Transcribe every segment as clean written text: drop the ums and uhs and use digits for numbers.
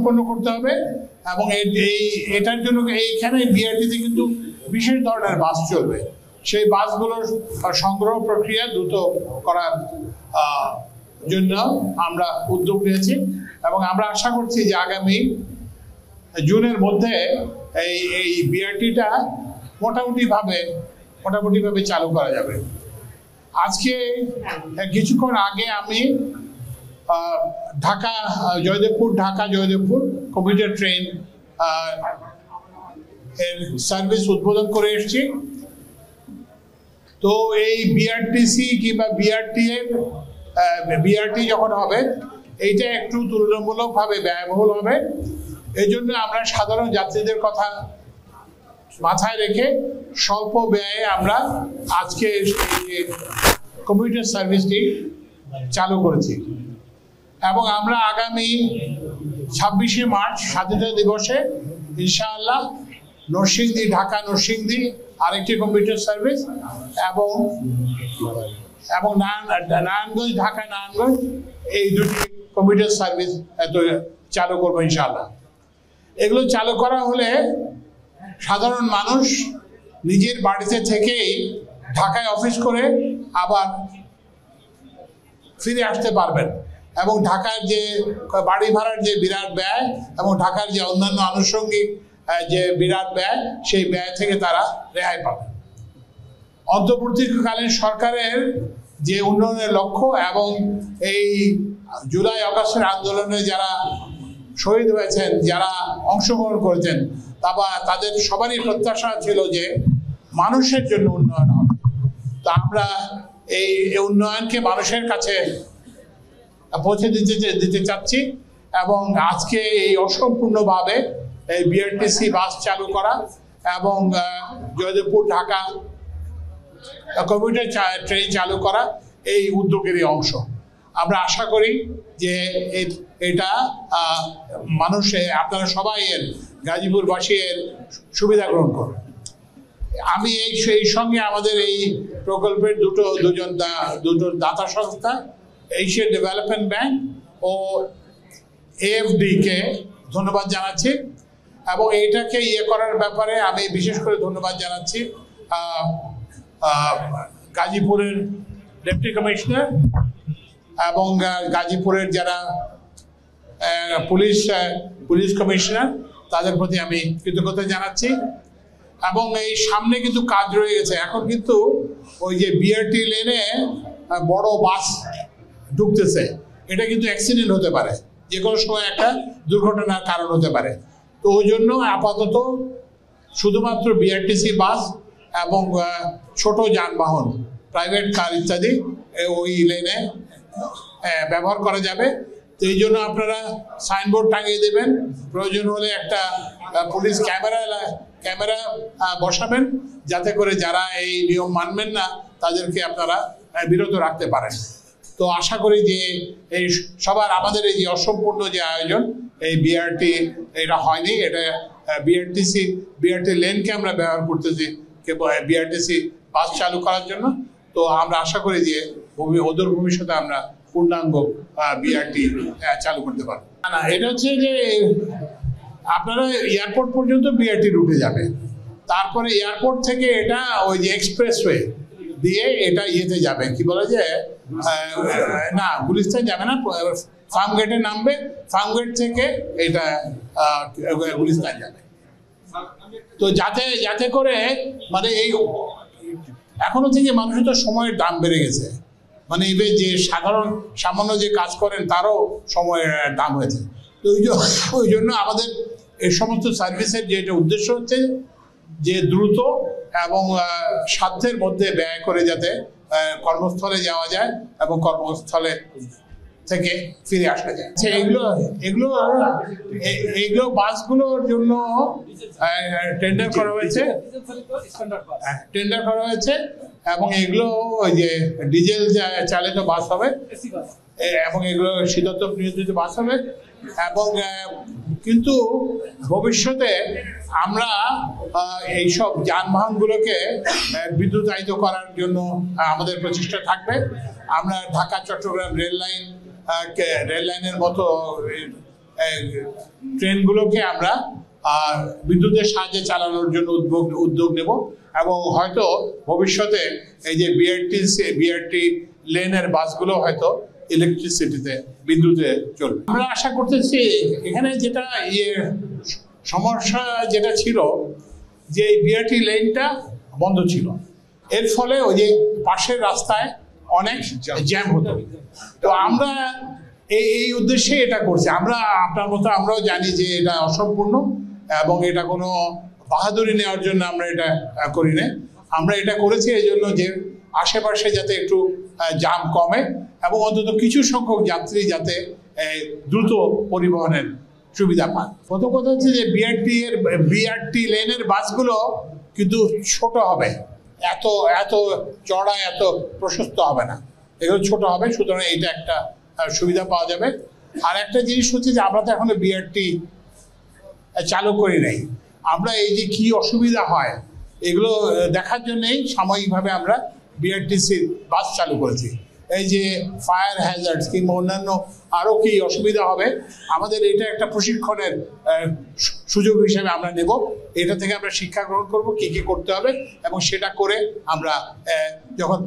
সম্পন্ন করতে হবে এবং এটার জন্য এইখানে বিআরটিতে কিন্তু বিশেষ ধরনের বাস চলবে। সেই বাসগুলোর সংগ্রহ প্রক্রিয়া দ্রুত করার জন্য আমরা উদ্যোগ নিয়েছি এবং আমরা আশা করছি যে আগামী জুনের মধ্যে এই বিআরটিটা মোটামুটিভাবে চালু করা যাবে। আজকে কিছুক্ষণ আগে আমি ঢাকা জয়দেবপুর কমিউটার ট্রেন এর সার্ভিস উদ্বোধন করে এসেছি। তো এই বিআরটিসি কিংবা বিআরটি যখন হবে এইটা একটু তুলনামূলকভাবে ব্যয়বহুল হবে। এই জন্য আমরা সাধারণ যাত্রীদের কথা মাথায় রেখে স্বল্প ব্যয়ে আমরা আজকে কমিউটার সার্ভিসটি চালু করেছি এবং আমরা আগামী 26শে মার্চ স্বাধীনতা দিবসে ইনশাআল্লাহ ঢাকা নরসিংদী আরেকটি কমিউটার সার্ভিস এবং নারায়ণগঞ্জ ঢাকা নারায়ণগঞ্জ এই দুটি কমিউটার সার্ভিস চালু করবো ইনশাআল্লাহ। এগুলো চালু করা হলে সাধারণ মানুষ নিজের বাড়িতে থেকেই ঢাকায় অফিস করে আবার ফিরে আসতে পারবেন এবং ঢাকার যে বাড়ি ভাড়ার যে বিরাট ব্যয় এবং ঢাকার যে অন্যান্য আনুষঙ্গিক যে বিরাট ব্যয় সেই ব্যয় থেকে তারা রেহাই পাবেন। অন্তর্বর্তীকালীন সরকারের যে উন্নয়নের লক্ষ্য এবং এই জুলাই আগস্টের আন্দোলনে যারা শহীদ হয়েছেন, যারা অংশগ্রহণ করেছেন, তাদের সবারই প্রত্যাশা ছিল যে মানুষের জন্য উন্নয়ন হবে। তো আমরা এই উন্নয়নকে মানুষের কাছে পৌঁছে দিতে চাচ্ছি এবং আজকে এই অসম্পূর্ণভাবে এই বিআরটিসি বাস চালু করা এবং জয়দেবপুর ঢাকা কমিউটার ট্রেন চালু করা এই উদ্যোগেরই অংশ। আমরা আশা করি যে এটা আপনারা সবাই গাজীপুরবাসী এর সুবিধা গ্রহণ করবেন। আমি এই সঙ্গে আমাদের এই প্রকল্পের দুটো দাতা সংস্থা এশিয়া ডেভেলপমেন্ট ব্যাংক ও এএফডি কে ধন্যবাদ জানাচ্ছি এবং এইটাকে করার ব্যাপারে আমি বিশেষ করে ধন্যবাদ জানাচ্ছি গাজীপুরের ডেপুটি কমিশনার এবং গাজীপুরের যারা পুলিশ কমিশনার তাদের প্রতি আমি কৃতজ্ঞতা জানাচ্ছি। এবং এই সামনে কিন্তু কাজ রয়ে গেছে। এখন কিন্তু ওই যে বিআরটি লেনে বড় বাস ঢুকতেছে, এটা কিন্তু অ্যাক্সিডেন্ট হতে পারে, যে কোনো সময় একটা দুর্ঘটনার কারণ হতে পারে। তো ওই জন্য আপাতত শুধুমাত্র বিআরটিসি বাস এবং ছোট যানবাহন, প্রাইভেট কার ইত্যাদি ওই লেনে ব্যবহার করা যাবে। তো এই জন্য আপনারা সাইনবোর্ড টাঙিয়ে দেবেন, প্রয়োজন হলে একটা পুলিশ ক্যামেরা বসাবেন, যাতে করে যারা এই নিয়ম মানবেন না তাদেরকে আপনারা বিরত রাখতে পারেন। তো আশা করি যে এই আমাদের এই যে অসম্পূর্ণ যে আয়োজন, এই বিআরটি এটা হয়নি, এটা বিআরটি লেনকে আমরা ব্যবহার করতেছি বিআরটিসি বাস চালু করার জন্য। তো আমরা আশা করি যে অদূর ভবিষ্যতে আমরা পূর্ণাঙ্গ বিআরটি চালু করতে পারবো। না, এটা হচ্ছে যে আপনারা এয়ারপোর্ট পর্যন্ত বিআরটি রুটে যাবে, তারপরে এয়ারপোর্ট থেকে এটা ওই যে এক্সপ্রেসওয়ে দিয়ে এটা ইয়েতে যাবে, কি বলে যে না গুলিস্তান যাবে না, ফার্মগেটে নামবে, ফার্মগেট থেকে এটা গুলিস্তান যাবে। তো যাতে করে মানে এই এখন হচ্ছে যে মানুষের তো সময়ের দাম বেড়ে গেছে, মানে এবার যে সামান্য যে কাজ করেন তারও সময়ের দাম হয়েছে। তো ওই জন্য আমাদের এই সমস্ত সার্ভিসের যেটা উদ্দেশ্য হচ্ছে যে দ্রুত এবং সাধ্যের মধ্যে ব্যয় করে যাতে কর্মস্থলে যাওয়া যায় এবং কর্মস্থলে থেকে ফিরে আসা যায়। এগুলো বাসগুলোর জন্য টেন্ডার করা হয়েছে এবং এগুলো ওই যে ডিজেল চালিত বাস হবে এবং এগুলো শীতাতপ নিয়ন্ত্রিত বাস হবে। এবং কিন্তু ভবিষ্যতে আমরা এইসব যানবাহনগুলোকে বিদ্যুতায়িত করার জন্য আমাদের প্রচেষ্টা থাকবে। আমরা ঢাকা চট্টগ্রাম রেল লাইনের মতো ট্রেনগুলোকে আমরা বিদ্যুতের সাহায্যে চালানোর জন্য উদ্যোগ নেব এবং হয়তো ভবিষ্যতে এই যে বিআরটি লেনের বাসগুলো হয়তো ইলেকট্রিসিটিতে বিদ্যুতে চলবে। আমরা আশা করতেছি এখানে যেটা সমস্যা যেটা ছিল যে বিআরটি লেনটা বন্ধ ছিল, এর ফলে ওই যে পাশের রাস্তায় অনেক জ্যাম হতো। তো আমরা এই উদ্দেশ্যে এটা করছি। আমরা আপনার মতো আমরাও জানি যে এটা অসম্পূর্ণ এবং এটা কোনো বাহাদুরি নেওয়ার জন্য আমরা এটা করি না। আমরা এটা করেছি এই জন্য যে আশেপাশে যাতে একটু জ্যাম কমে এবং অন্তত কিছু সংখ্যক যাত্রী যাতে দ্রুত পরিবহনের সুবিধা পান। প্রথম কথা হচ্ছে যে বিআরটি লেনের বাসগুলো কিন্তু ছোট হবে, এত চড়া এত প্রশস্ত হবে না, এগুলো ছোট হবে, সুতরাং এটা একটা সুবিধা পাওয়া যাবে। আর একটা জিনিস হচ্ছে যে আমরা তো এখনো বিআরটি চালু করি নাই। আমরা এই যে কি অসুবিধা হয় এগুলো দেখার জন্যই সাময়িকভাবে আমরা বিআরটিসির বাস চালু করেছি। এই যে ফায়ার হ্যাজার্ডস কিংবা অন্যান্য আরও কি অসুবিধা হবে, আমাদের এটা একটা প্রশিক্ষণের সুযোগ হিসেবে আমরা নেব। এটা থেকে আমরা শিক্ষা গ্রহণ করব কী কী করতে হবে এবং সেটা করে আমরা যখন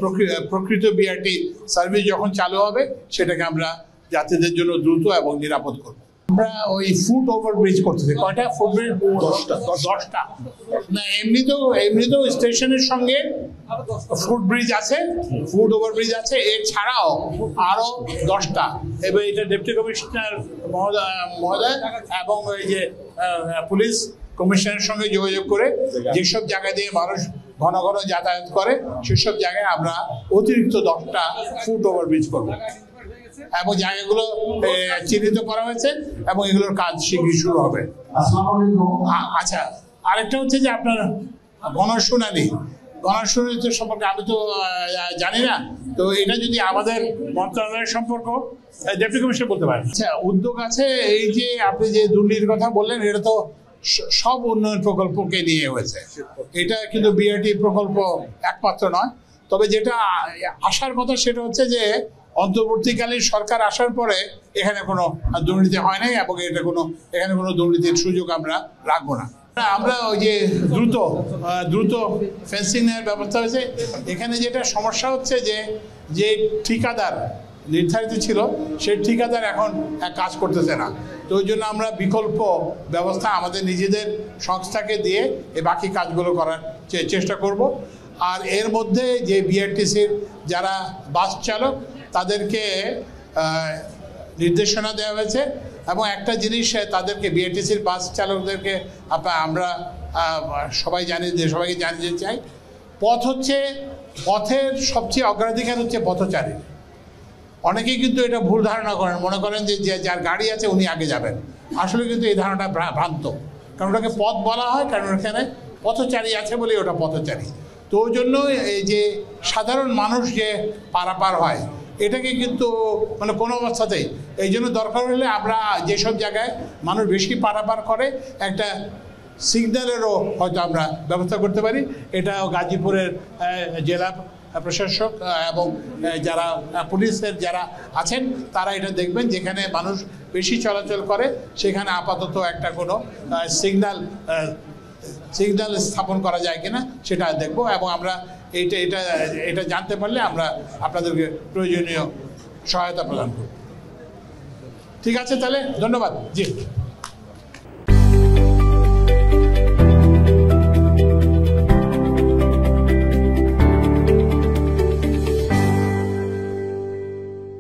প্রকৃত বিআরটি সার্ভিস যখন চালু হবে সেটাকে আমরা যাত্রীদের জন্য দ্রুত এবং নিরাপদ করব। আমরা ওই ফুট ওভারব্রিজ করতেছি। কয়টা ফুটব্রিজ? 10টা। না, এমনিতেও স্টেশনের সঙ্গে ফুটব্রিজ আছে, ফুট ওভারব্রিজ আছে, এছাড়াও আরো 10টা। এবার এটা ডেপুটি কমিশনার মহোদয় এবং ওই যে পুলিশ কমিশনারের সঙ্গে যোগাযোগ করে যেসব জায়গা দিয়ে মানুষ ঘন ঘন যাতায়াত করে সেসব জায়গায় আমরা অতিরিক্ত 10টা ফুট ওভারব্রিজ করবো এবং জায়গাগুলো চিহ্নিত করা হয়েছে এবং এগুলোর কাজ শীঘ্রই শুরু হবে। আচ্ছা, আরেকটা হচ্ছে যে আপনার গণশুনানি সম্পর্কে আমি তো জানি না, তো এটা যদি আমাদের মন্ত্রণালয়ের সম্পর্ক ডেপুটি কমিশনার বলতে পারেন। আচ্ছা, উদ্যোগ আছে। এই যে আপনি যে দুর্নীতির কথা বললেন, এটা তো সব উন্নয়ন প্রকল্পকে নিয়ে হয়েছে। এটা কিন্তু বিআরটি প্রকল্প একমাত্র নয়। তবে যেটা আসার কথা সেটা হচ্ছে যে অন্তর্বর্তীকালীন সরকার আসার পরে এখানে কোনো দুর্নীতি হয় নাই এবং এখানে কোনো দুর্নীতির সুযোগ আমরা রাখবো না। আমরা ওই যে দ্রুত ফেন্সিং নেওয়ার ব্যবস্থা হয়েছে। এখানে যেটা সমস্যা হচ্ছে যে ঠিকাদার নির্ধারিত ছিল সেই ঠিকাদার এখন কাজ করতেছে না। তো ওই জন্য আমরা বিকল্প ব্যবস্থা আমাদের নিজেদের সংস্থাকে দিয়ে এই বাকি কাজগুলো করার চেষ্টা করব। আর এর মধ্যে যে বিআরটিসির যারা বাস চালক তাদেরকে নির্দেশনা দেওয়া হয়েছে এবং একটা জিনিস তাদেরকে বিআরটিসির বাস চালকদেরকে আমরা সবাইকে জানিয়ে চাই, পথের সবচেয়ে অগ্রাধিকার হচ্ছে পথচারী। অনেকেই কিন্তু এটা ভুল ধারণা করেন, মনে করেন যে যার গাড়ি আছে উনি আগে যাবেন। আসলে কিন্তু এই ধারণাটা ভ্রান্ত, কারণ ওটাকে পথ বলা হয় কারণ ওখানে পথচারী আছে বলে ওটা পথচারী। তো ওই জন্য এই যে সাধারণ মানুষ যে পারাপার হয় এটাকে কিন্তু মানে কোনো অবস্থাতেই, এই জন্য দরকার হলে আমরা যেসব জায়গায় মানুষ বেশি পারাপার করে একটা সিগন্যালেরও হয়তো আমরা ব্যবস্থা করতে পারি। এটা গাজীপুরের জেলা প্রশাসক এবং যারা পুলিশের যারা আছেন তারা এটা দেখবেন, যেখানে মানুষ বেশি চলাচল করে সেখানে আপাতত একটা কোনো সিগন্যাল স্থাপন করা যায় কিনা সেটা দেখব এবং আমরা এটা জানতে পারলে আমরা আপনাদেরকে প্রয়োজনীয় সহায়তা প্রদান করব। ঠিক আছে, তাহলে ধন্যবাদ। জি।